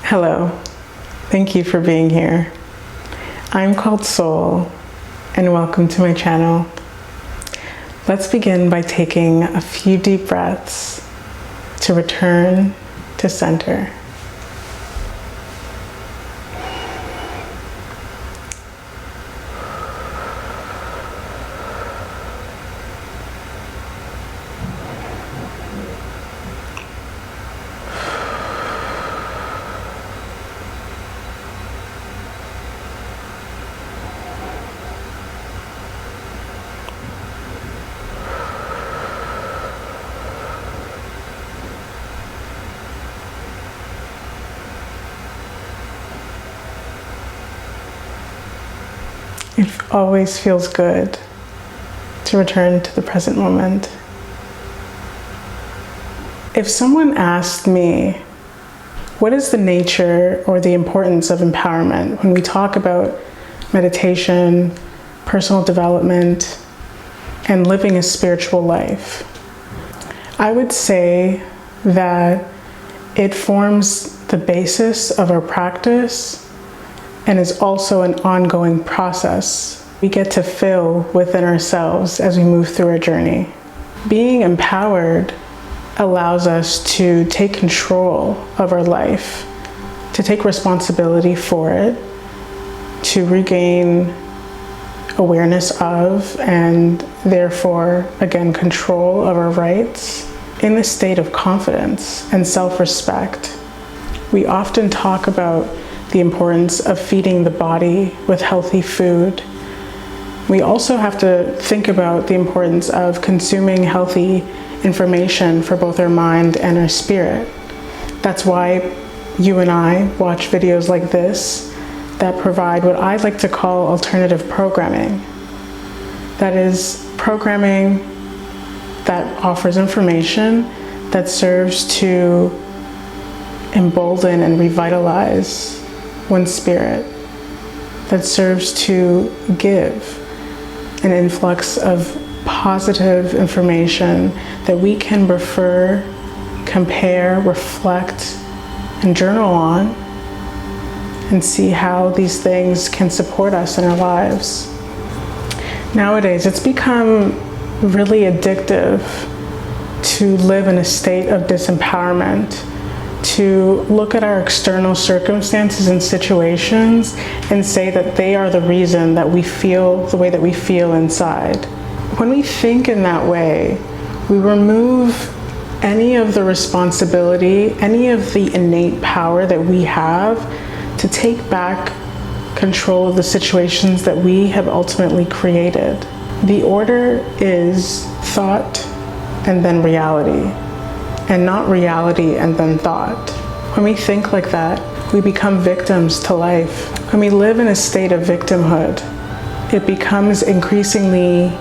Hello, thank you for being here. I'm called Soul, and welcome to my channel. Let's begin by taking a few deep breaths to return to center. It always feels good to return to the present moment. If someone asked me, what is the nature or the importance of empowerment when we talk about meditation, personal development, and living a spiritual life? I would say that it forms the basis of our practice and is also an ongoing process we get to fill within ourselves as we move through our journey. Being empowered allows us to take control of our life, to take responsibility for it, to regain awareness of, and therefore, again, control of our rights in a state of confidence and self-respect. We often talk about the importance of feeding the body with healthy food. We also have to think about the importance of consuming healthy information for both our mind and our spirit. That's why you and I watch videos like this that provide what I like to call alternative programming. That is programming that offers information that serves to embolden and revitalize one's spirit, that serves to give an influx of positive information that we can refer, compare, reflect, and journal on, and see how these things can support us in our lives. Nowadays, it's become really addictive to live in a state of disempowerment, to look at our external circumstances and situations and say that they are the reason that we feel the way that we feel inside. When we think in that way, we remove any of the responsibility, any of the innate power that we have to take back control of the situations that we have ultimately created. The order is thought and then reality, and not reality and then thought. When we think like that, we become victims to life. When we live in a state of victimhood, it becomes increasingly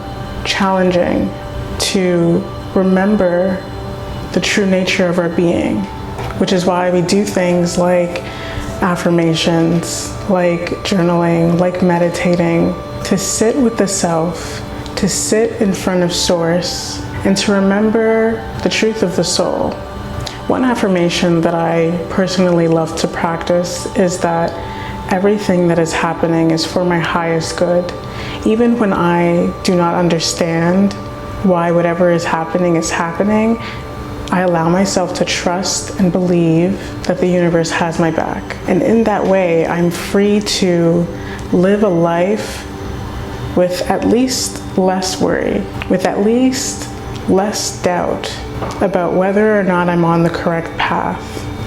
challenging to remember the true nature of our being, which is why we do things like affirmations, like journaling, like meditating, to sit with the self, to sit in front of Source, and to remember the truth of the soul. One affirmation that I personally love to practice is that everything that is happening is for my highest good. Even when I do not understand why whatever is happening, I allow myself to trust and believe that the universe has my back. And in that way, I'm free to live a life with at least less worry, with at least less doubt about whether or not I'm on the correct path,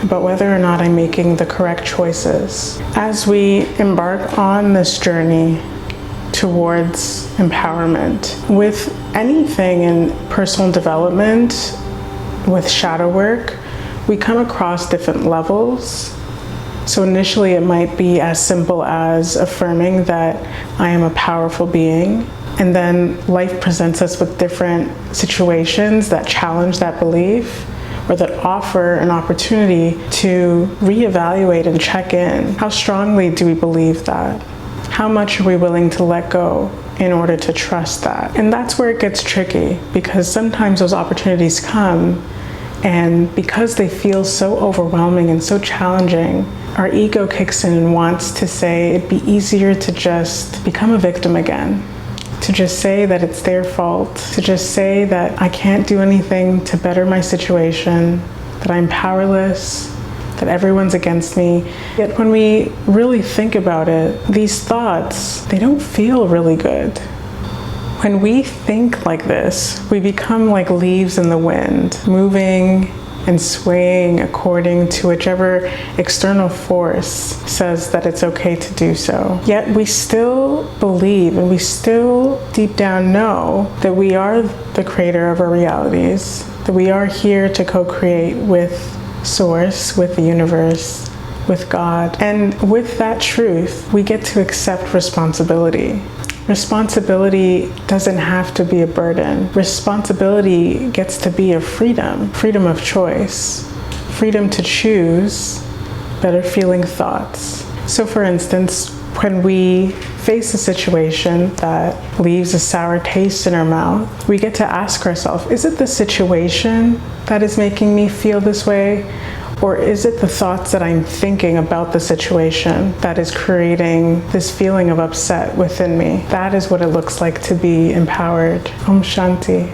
about whether or not I'm making the correct choices. As we embark on this journey towards empowerment, with anything in personal development, with shadow work, we come across different levels. So initially it might be as simple as affirming that I am a powerful being. And then life presents us with different situations that challenge that belief, or that offer an opportunity to reevaluate and check in. How strongly do we believe that? How much are we willing to let go in order to trust that? And that's where it gets tricky, because sometimes those opportunities come And because they feel so overwhelming and so challenging, our ego kicks in and wants to say it'd be easier to just become a victim again, to just say that it's their fault, to just say that I can't do anything to better my situation, that I'm powerless, that everyone's against me. Yet when we really think about it, these thoughts, they don't feel really good. When we think like this, we become like leaves in the wind, moving and swaying according to whichever external force says that it's okay to do so. Yet we still believe and we still deep down know that we are the creator of our realities, that we are here to co-create with Source, with the universe, with God. And with that truth, we get to accept responsibility. Responsibility doesn't have to be a burden. Responsibility gets to be a freedom, freedom of choice, freedom to choose better feeling thoughts. So for instance, when we face a situation that leaves a sour taste in our mouth, we get to ask ourselves, is it the situation that is making me feel this way? Or is it the thoughts that I'm thinking about the situation that is creating this feeling of upset within me? That is what it looks like to be empowered. Om Shanti.